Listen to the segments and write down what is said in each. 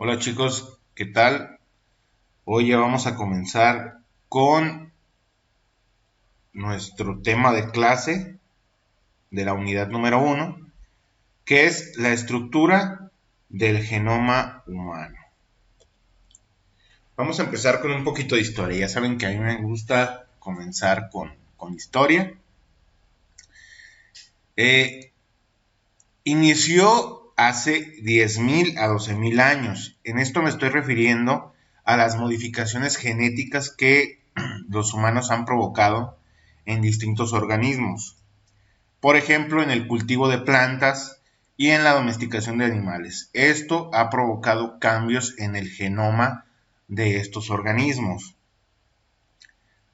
Hola chicos, ¿qué tal? Hoy ya vamos a comenzar con nuestro tema de clase de la unidad número uno, que es la estructura del genoma humano. Vamos a empezar con un poquito de historia. Ya saben que a mí me gusta comenzar con historia. Eh, Inició hace 10.000 a 12.000 años. En esto me estoy refiriendo a las modificaciones genéticas que los humanos han provocado en distintos organismos. Por ejemplo, en el cultivo de plantas y en la domesticación de animales. Esto ha provocado cambios en el genoma de estos organismos.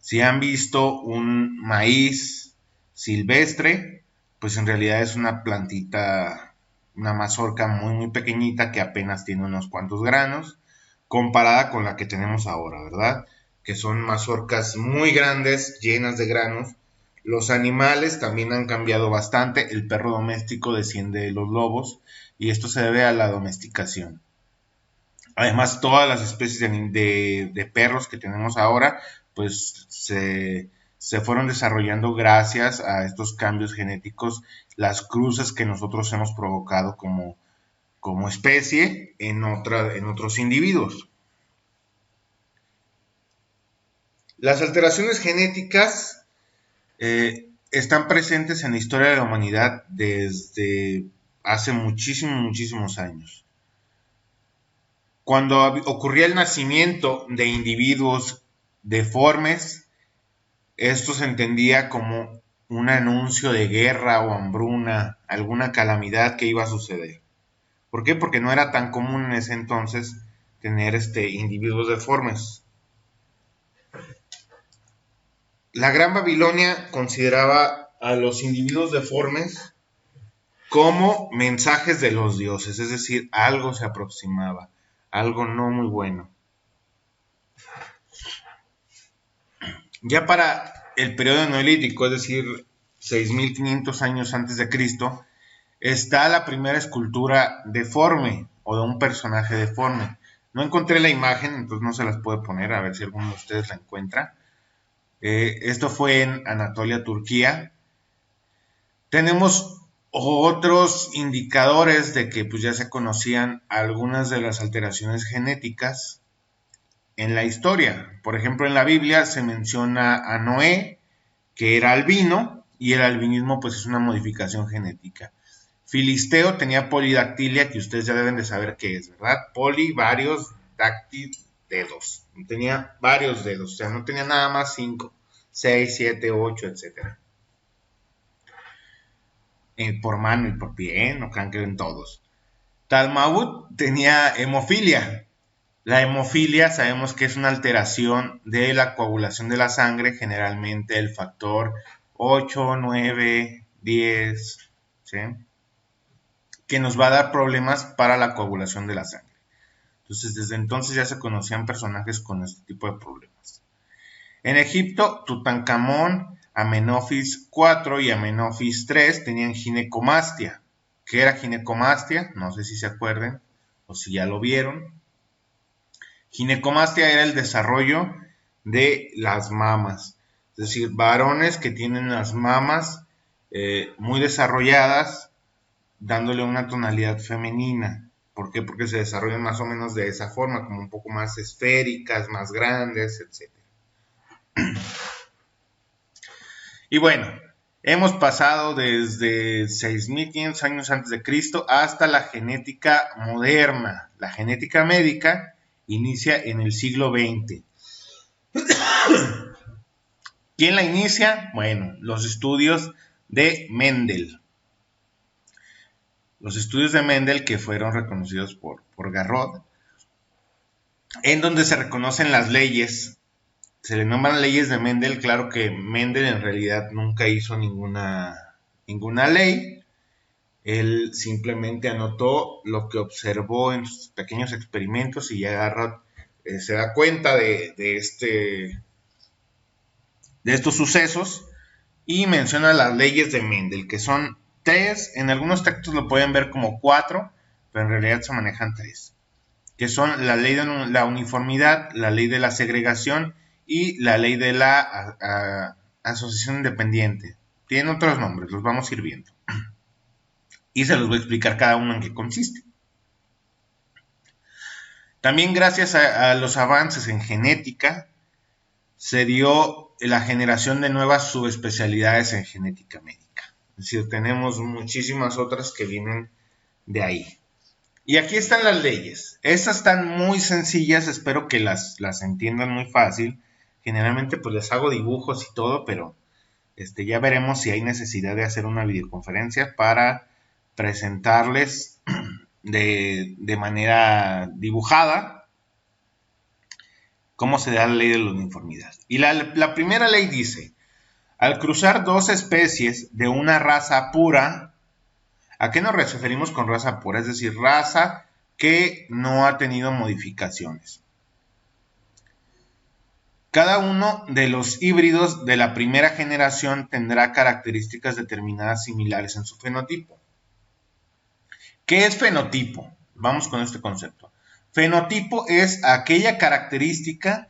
Si han visto un maíz silvestre, pues en realidad es una plantita, una mazorca muy pequeñita que apenas tiene unos cuantos granos, comparada con la que tenemos ahora, ¿verdad? Que son mazorcas muy grandes, llenas de granos. Los animales también han cambiado bastante. El perro doméstico desciende de los lobos y esto se debe a la domesticación. Además, todas las especies de perros que tenemos ahora, pues se fueron desarrollando gracias a estos cambios genéticos, las cruces que nosotros hemos provocado como especie en otros individuos. Las alteraciones genéticas están presentes en la historia de la humanidad desde hace muchísimos años. Cuando ocurría el nacimiento de individuos deformes, esto se entendía como un anuncio de guerra o hambruna, alguna calamidad que iba a suceder. ¿Por qué? Porque no era tan común en ese entonces tener individuos deformes. La Gran Babilonia consideraba a los individuos deformes como mensajes de los dioses, es decir, algo se aproximaba, algo no muy bueno. Ya para el periodo neolítico, es decir, 6.500 años antes de Cristo, está la primera escultura deforme o de un personaje deforme. No encontré la imagen, entonces no se las puedo poner, a ver si alguno de ustedes la encuentra. Esto fue en Anatolia, Turquía. Tenemos otros indicadores de que pues, ya se conocían algunas de las alteraciones genéticas en la historia. Por ejemplo, en la Biblia se menciona a Noé, que era albino, y el albinismo pues es una modificación genética. Filisteo tenía polidactilia, que ustedes ya deben de saber qué es, ¿verdad? Poli, varios, dáctil, dedos. Tenía varios dedos, o sea, no tenía nada más 5, 6, 7, 8, etcétera. Por mano y por pie, no crean que ven todos. Talmaud tenía hemofilia. La hemofilia sabemos que es una alteración de la coagulación de la sangre, generalmente el factor 8, 9, 10, ¿sí? Que nos va a dar problemas para la coagulación de la sangre. Entonces, desde entonces ya se conocían personajes con este tipo de problemas. En Egipto, Tutankamón, Amenofis IV y Amenofis III tenían ginecomastia. ¿Qué era ginecomastia? No sé si se acuerdan o si ya lo vieron. Ginecomastia era el desarrollo de las mamas, es decir, varones que tienen las mamas muy desarrolladas, dándole una tonalidad femenina. ¿Por qué? Porque se desarrollan más o menos de esa forma, como un poco más esféricas, más grandes, etc. Y bueno, hemos pasado desde 6.500 años antes de Cristo hasta la genética moderna. La genética médica inicia en el siglo XX. ¿Quién la inicia? Bueno, los estudios de Mendel. Los estudios de Mendel que fueron reconocidos por Garrod, en donde se reconocen las leyes. Se le nombran leyes de Mendel. Claro que Mendel en realidad nunca hizo ninguna ley. Él simplemente anotó lo que observó en sus pequeños experimentos y ya Garrod se da cuenta de estos sucesos y menciona las leyes de Mendel, que son tres. En algunos textos lo pueden ver como cuatro, pero en realidad se manejan tres. que son la ley de la uniformidad, la ley de la segregación y la ley de la asociación independiente. Tienen otros nombres, los vamos a ir viendo. Y se los voy a explicar cada uno en qué consiste. También gracias a los avances en genética, se dio la generación de nuevas subespecialidades en genética médica. Es decir, tenemos muchísimas otras que vienen de ahí. Y aquí están las leyes. Estas están muy sencillas, espero que las entiendan muy fácil. Generalmente pues les hago dibujos y todo, pero ya veremos si hay necesidad de hacer una videoconferencia para presentarles de manera dibujada cómo se da la ley de la uniformidad. Y la primera ley dice, al cruzar dos especies de una raza pura, ¿a qué nos referimos con raza pura? Es decir, raza que no ha tenido modificaciones. Cada uno de los híbridos de la primera generación tendrá características determinadas similares en su fenotipo. ¿Qué es fenotipo? Vamos con este concepto. Fenotipo es aquella característica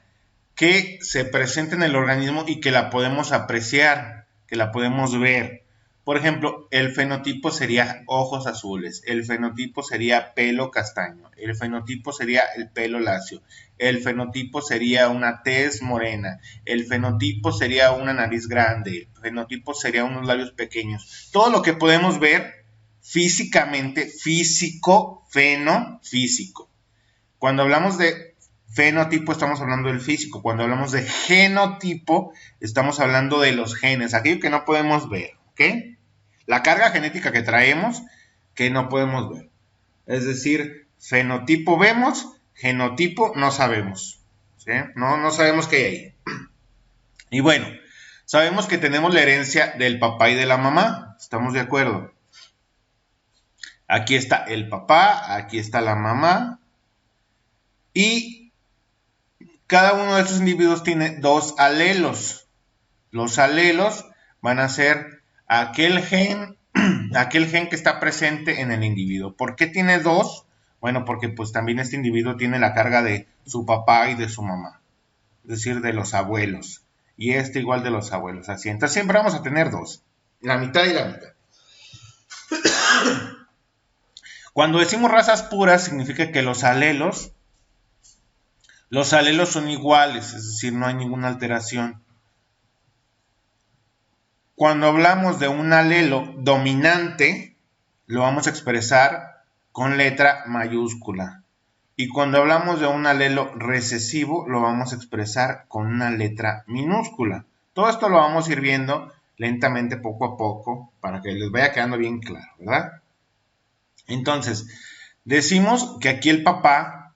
que se presenta en el organismo y que la podemos apreciar, que la podemos ver. Por ejemplo, el fenotipo sería ojos azules, el fenotipo sería pelo castaño, el fenotipo sería el pelo lacio, el fenotipo sería una tez morena, el fenotipo sería una nariz grande, el fenotipo sería unos labios pequeños. Todo lo que podemos ver físicamente, físico, físico. Cuando hablamos de fenotipo estamos hablando del físico, cuando hablamos de genotipo estamos hablando de los genes, aquello que no podemos ver, ¿ok? La carga genética que traemos que no podemos ver. Es decir, fenotipo vemos, genotipo no sabemos, ¿sí? No sabemos qué hay ahí. Y bueno, sabemos que tenemos la herencia del papá y de la mamá, ¿estamos de acuerdo? Aquí está el papá, aquí está la mamá, y cada uno de estos individuos tiene dos alelos. Los alelos van a ser aquel gen que está presente en el individuo. ¿Por qué tiene dos? Bueno, porque pues también este individuo tiene la carga de su papá y de su mamá, es decir, de los abuelos. Y este igual de los abuelos, así. Entonces siempre vamos a tener dos, la mitad y la mitad. Cuando decimos razas puras, significa que los alelos son iguales, es decir, no hay ninguna alteración. Cuando hablamos de un alelo dominante, lo vamos a expresar con letra mayúscula. Y cuando hablamos de un alelo recesivo, lo vamos a expresar con una letra minúscula. Todo esto lo vamos a ir viendo lentamente, poco a poco, para que les vaya quedando bien claro, ¿verdad? Entonces, decimos que aquí el papá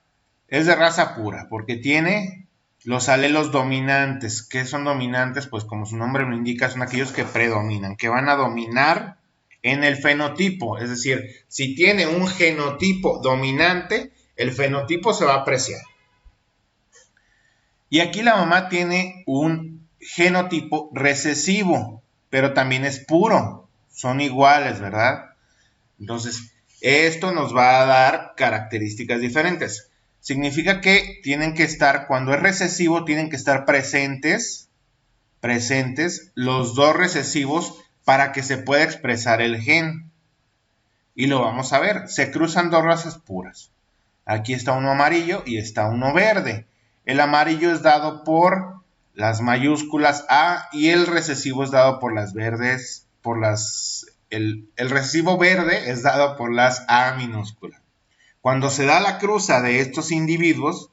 es de raza pura, porque tiene los alelos dominantes. ¿Qué son dominantes? Pues como su nombre lo indica, son aquellos que predominan, que van a dominar en el fenotipo. Es decir, si tiene un genotipo dominante, el fenotipo se va a apreciar. Y aquí la mamá tiene un genotipo recesivo, pero también es puro. Son iguales, ¿verdad? Entonces, esto nos va a dar características diferentes. Significa que tienen que estar, cuando es recesivo, tienen que estar presentes los dos recesivos para que se pueda expresar el gen. Y lo vamos a ver, se cruzan dos razas puras. Aquí está uno amarillo y está uno verde. El amarillo es dado por las mayúsculas A y el recesivo es dado por las verdes, el recesivo verde es dado por las A minúsculas. Cuando se da la cruza de estos individuos,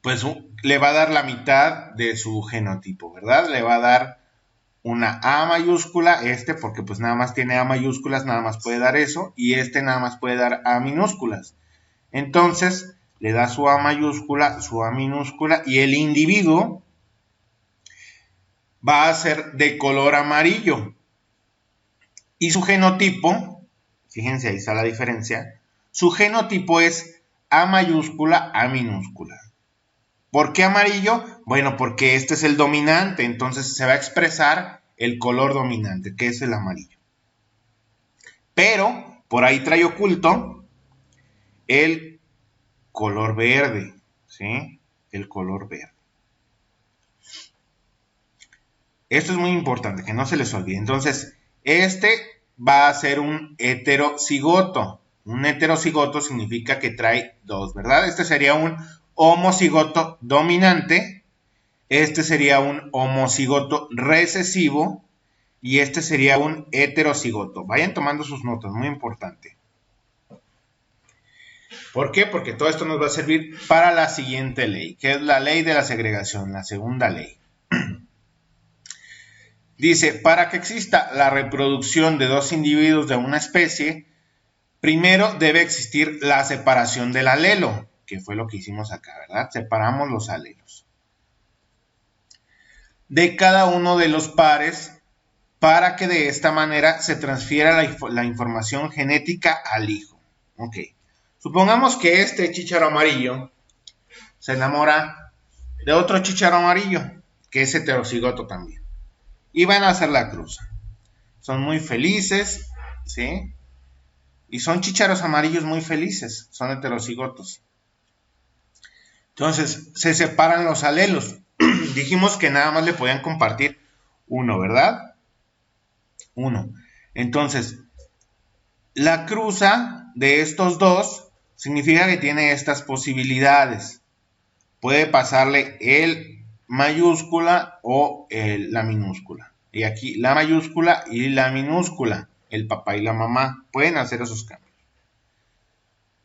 pues le va a dar la mitad de su genotipo, ¿verdad? Le va a dar una A mayúscula, porque pues nada más tiene A mayúsculas, nada más puede dar eso, y nada más puede dar A minúsculas. Entonces, le da su A mayúscula, su A minúscula, y el individuo va a ser de color amarillo. Y su genotipo, fíjense, ahí está la diferencia, su genotipo es A mayúscula, A minúscula. ¿Por qué amarillo? Bueno, porque este es el dominante, entonces se va a expresar el color dominante, que es el amarillo. Pero, por ahí trae oculto el color verde, ¿sí? El color verde. Esto es muy importante, que no se les olvide. Entonces, este va a ser un heterocigoto. Un heterocigoto significa que trae dos, ¿verdad? Este sería un homocigoto dominante. Este sería un homocigoto recesivo. Y este sería un heterocigoto. Vayan tomando sus notas, muy importante. ¿Por qué? Porque todo esto nos va a servir para la siguiente ley, que es la ley de la segregación, la segunda ley. Dice, para que exista la reproducción de dos individuos de una especie, primero debe existir la separación del alelo, que fue lo que hicimos acá, ¿verdad? Separamos los alelos de cada uno de los pares para que de esta manera se transfiera la información genética al hijo. Ok. Supongamos que este chícharo amarillo se enamora de otro chícharo amarillo, que es heterocigoto también. Y van a hacer la cruza. Son muy felices, ¿sí? Y son chícharos amarillos muy felices, son heterocigotos. Entonces, se separan los alelos. Dijimos que nada más le podían compartir uno, ¿verdad? Uno. Entonces, la cruza de estos dos significa que tiene estas posibilidades. Puede pasarle el mayúscula o la minúscula. Y aquí la mayúscula y la minúscula. El papá y la mamá pueden hacer esos cambios.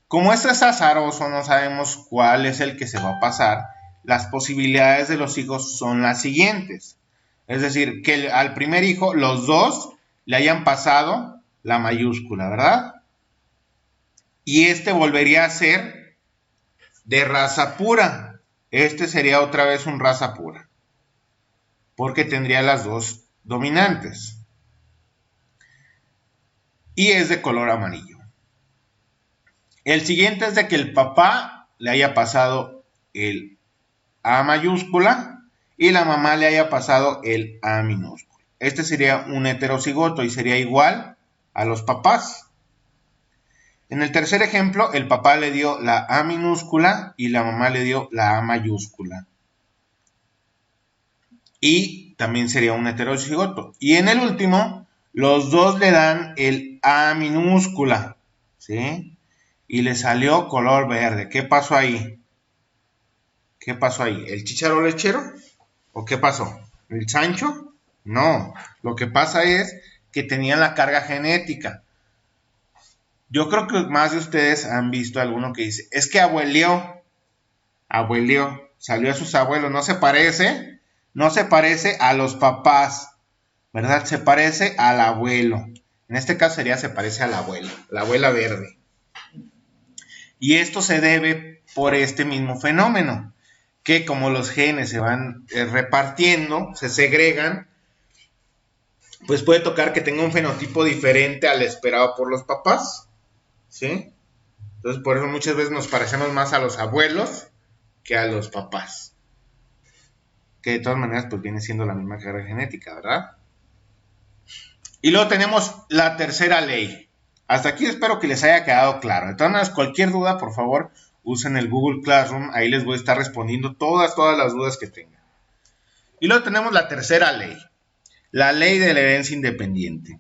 Como esto es azaroso, no sabemos cuál es el que se va a pasar. Las posibilidades de los hijos son las siguientes. Es decir, que al primer hijo los dos le hayan pasado la mayúscula, ¿verdad? Y este volvería a ser de raza pura. Este sería otra vez un raza pura, porque tendría las dos dominantes. Y es de color amarillo. El siguiente es de que el papá le haya pasado el A mayúscula y la mamá le haya pasado el A minúscula. Este sería un heterocigoto y sería igual a los papás. En el tercer ejemplo, el papá le dio la A minúscula y la mamá le dio la A mayúscula. Y también sería un heterocigoto. Y en el último, los dos le dan el A minúscula, ¿sí? Y le salió color verde. ¿Qué pasó ahí? ¿Qué pasó ahí? ¿El chícharo lechero? ¿O qué pasó? ¿El chancho? No. Lo que pasa es que tenían la carga genética. Yo creo que más de ustedes han visto alguno que dice, es que abuelió, salió a sus abuelos, no se parece a los papás, ¿verdad? Se parece al abuelo. En este caso se parece a la abuela verde. Y esto se debe por este mismo fenómeno, que como los genes se van repartiendo, se segregan, pues puede tocar que tenga un fenotipo diferente al esperado por los papás. ¿Sí? Entonces por eso muchas veces nos parecemos más a los abuelos que a los papás. Que de todas maneras pues viene siendo la misma carga genética, ¿verdad? Y luego tenemos la tercera ley. Hasta aquí espero que les haya quedado claro. De todas maneras, cualquier duda, por favor, usen el Google Classroom. Ahí les voy a estar respondiendo todas las dudas que tengan. Y luego tenemos la tercera ley. La ley de la herencia independiente.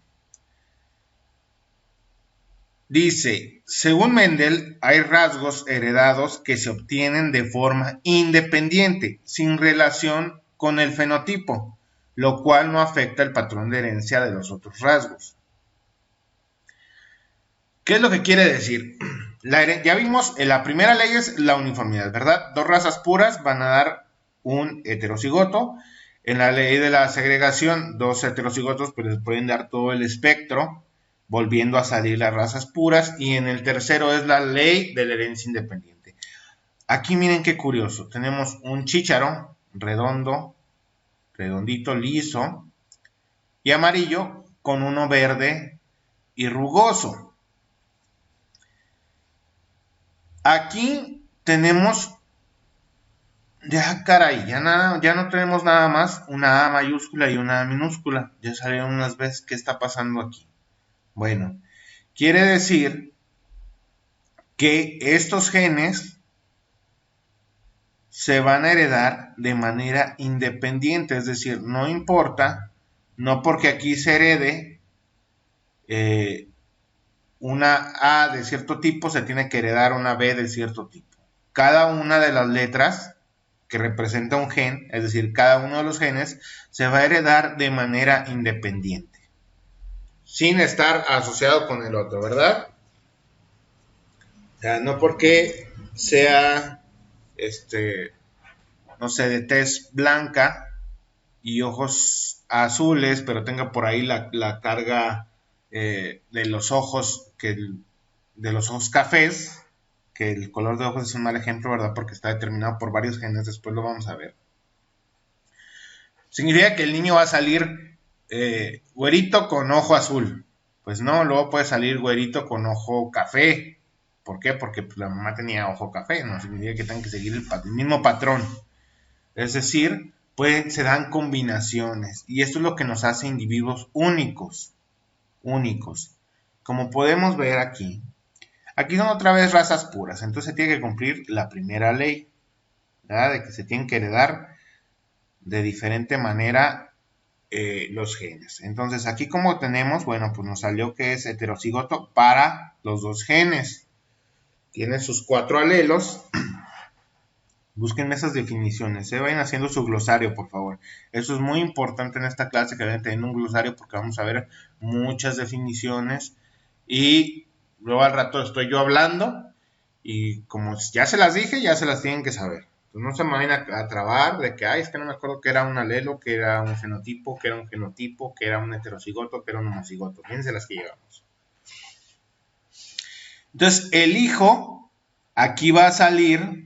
Dice, según Mendel, hay rasgos heredados que se obtienen de forma independiente, sin relación con el fenotipo, lo cual no afecta el patrón de herencia de los otros rasgos. ¿Qué es lo que quiere decir? Ya vimos, la primera ley es la uniformidad, ¿verdad? Dos razas puras van a dar un heterocigoto. En la ley de la segregación, dos heterocigotos pues pueden dar todo el espectro, volviendo a salir las razas puras. Y en el tercero es la ley de la herencia independiente. Aquí miren qué curioso. Tenemos un chícharo redondo, redondito, liso y amarillo con uno verde y rugoso. Aquí tenemos, ya caray, ya no tenemos nada más una A mayúscula y una A minúscula. Ya salieron unas veces. ¿Qué está pasando aquí? Bueno, quiere decir que estos genes se van a heredar de manera independiente, es decir, no importa, no porque aquí se herede una A de cierto tipo, se tiene que heredar una B de cierto tipo. Cada una de las letras que representa un gen, es decir, cada uno de los genes, se va a heredar de manera independiente, sin estar asociado con el otro, ¿verdad? O sea, no porque sea, no sé, de tez blanca y ojos azules, pero tenga por ahí la carga de los ojos, de los ojos cafés, que el color de ojos es un mal ejemplo, ¿verdad? Porque está determinado por varios genes, después lo vamos a ver. Significa que el niño va a salir güerito con ojo azul. Pues no, luego puede salir güerito con ojo café. ¿Por qué? Porque pues, la mamá tenía ojo café, no significa que tengan que seguir el mismo patrón. Es decir, pues se dan combinaciones. Y esto es lo que nos hace individuos únicos. Únicos. Como podemos ver aquí. Aquí son otra vez razas puras. Entonces se tiene que cumplir la primera ley, ¿verdad? De que se tienen que heredar de diferente manera los genes. Entonces aquí como tenemos, bueno, pues nos salió que es heterocigoto para los dos genes. Tiene sus 4 alelos. Busquen esas definiciones, vayan haciendo su glosario, por favor. Eso es muy importante en esta clase, que vayan teniendo un glosario, porque vamos a ver muchas definiciones. Y luego al rato estoy yo hablando, y como ya se las dije, ya se las tienen que saber. Entonces no se me vayan a trabar de que, ay, es que no me acuerdo que era un alelo, que era un fenotipo, que era un genotipo, que era un heterocigoto, que era un homocigoto. Fíjense las que llevamos. Entonces el hijo aquí va a salir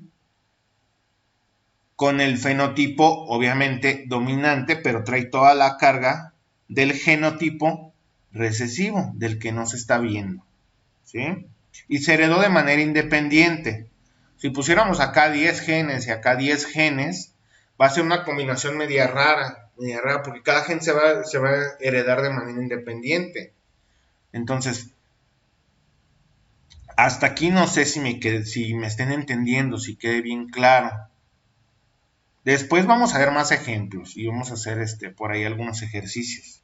con el fenotipo obviamente dominante, pero trae toda la carga del genotipo recesivo, del que no se está viendo, ¿sí? Y se heredó de manera independiente. Si pusiéramos acá 10 genes y acá 10 genes, va a ser una combinación media rara, porque cada gen se va a heredar de manera independiente. Entonces, hasta aquí no sé si me estén entendiendo, si quede bien claro. Después vamos a ver más ejemplos y vamos a hacer por ahí algunos ejercicios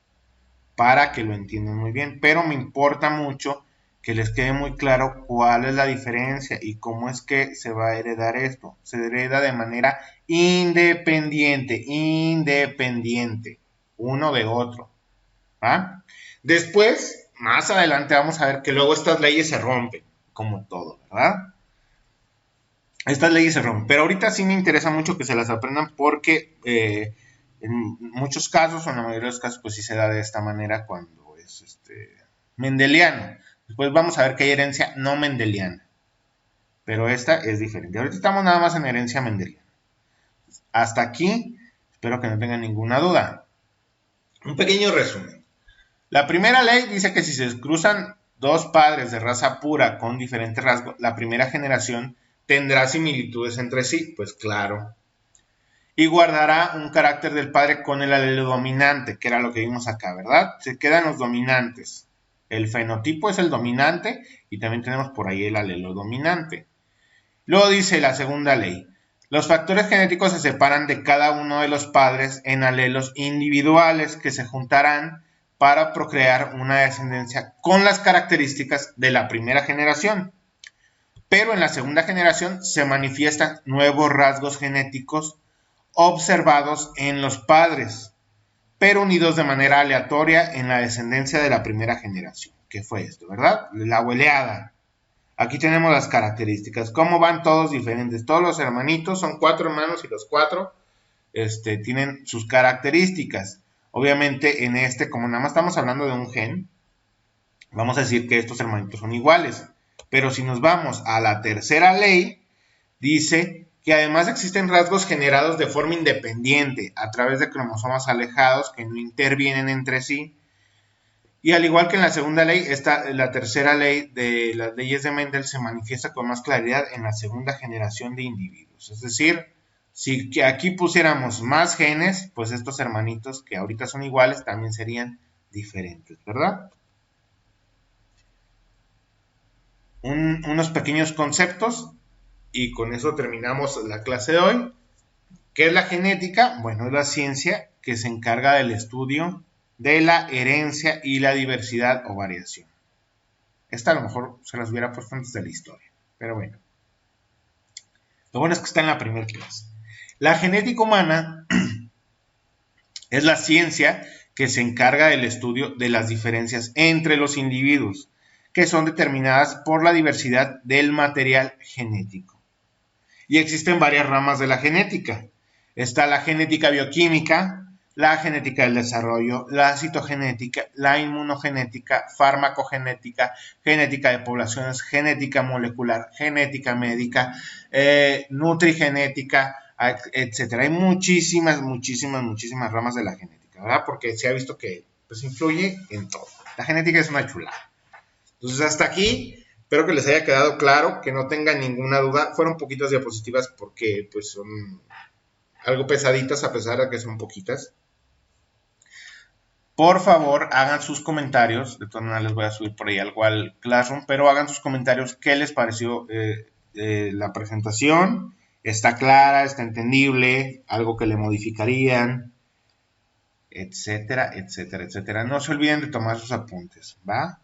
para que lo entiendan muy bien. Pero me importa mucho que les quede muy claro cuál es la diferencia y cómo es que se va a heredar esto. Se hereda de manera independiente, uno de otro. ¿Va? Después, más adelante vamos a ver que luego estas leyes se rompen, como todo, ¿verdad? Estas leyes se rompen, pero ahorita sí me interesa mucho que se las aprendan porque en muchos casos, o en la mayoría de los casos, pues sí se da de esta manera cuando es mendeliano. Después vamos a ver que hay herencia no mendeliana, pero esta es diferente. Ahorita estamos nada más en herencia mendeliana. Hasta aquí, espero que no tengan ninguna duda. Un pequeño resumen. La primera ley dice que si se cruzan dos padres de raza pura con diferentes rasgos, la primera generación tendrá similitudes entre sí, pues claro. Y guardará un carácter del padre con el alelo dominante, que era lo que vimos acá, ¿verdad? Se quedan los dominantes. El fenotipo es el dominante y también tenemos por ahí el alelo dominante. Luego dice la segunda ley. Los factores genéticos se separan de cada uno de los padres en alelos individuales que se juntarán para procrear una descendencia con las características de la primera generación. Pero en la segunda generación se manifiestan nuevos rasgos genéticos observados en los padres, pero unidos de manera aleatoria en la descendencia de la primera generación. ¿Qué fue esto, verdad? La abueleada. Aquí tenemos las características. ¿Cómo van todos diferentes? Todos los hermanitos, son 4 hermanos y los 4 tienen sus características. Obviamente como nada más estamos hablando de un gen, vamos a decir que estos hermanitos son iguales. Pero si nos vamos a la tercera ley, dice que además existen rasgos generados de forma independiente a través de cromosomas alejados que no intervienen entre sí. Y al igual que en la segunda ley, la tercera ley de las leyes de Mendel se manifiesta con más claridad en la segunda generación de individuos. Es decir, si aquí pusiéramos más genes, pues estos hermanitos que ahorita son iguales también serían diferentes, ¿verdad? Unos pequeños conceptos y con eso terminamos la clase de hoy. ¿Qué es la genética? Bueno, es la ciencia que se encarga del estudio de la herencia y la diversidad o variación. Esta a lo mejor se las hubiera puesto antes de la historia, pero bueno. Lo bueno es que está en la primera clase. La genética humana es la ciencia que se encarga del estudio de las diferencias entre los individuos, que son determinadas por la diversidad del material genético. Y existen varias ramas de la genética. Está la genética bioquímica, la genética del desarrollo, la citogenética, la inmunogenética, farmacogenética, genética de poblaciones, genética molecular, genética médica, nutrigenética, etcétera. Hay muchísimas ramas de la genética, ¿verdad? Porque se ha visto que pues, influye en todo. La genética es una chulada. Entonces, hasta aquí, espero que les haya quedado claro, que no tengan ninguna duda. Fueron poquitas diapositivas porque pues son algo pesaditas a pesar de que son poquitas. Por favor, hagan sus comentarios. De todas maneras, les voy a subir por ahí algo al Classroom, pero hagan sus comentarios. ¿Qué les pareció la presentación? ¿Está clara? ¿Está entendible? ¿Algo que le modificarían? Etcétera, etcétera, etcétera. No se olviden de tomar sus apuntes, ¿va?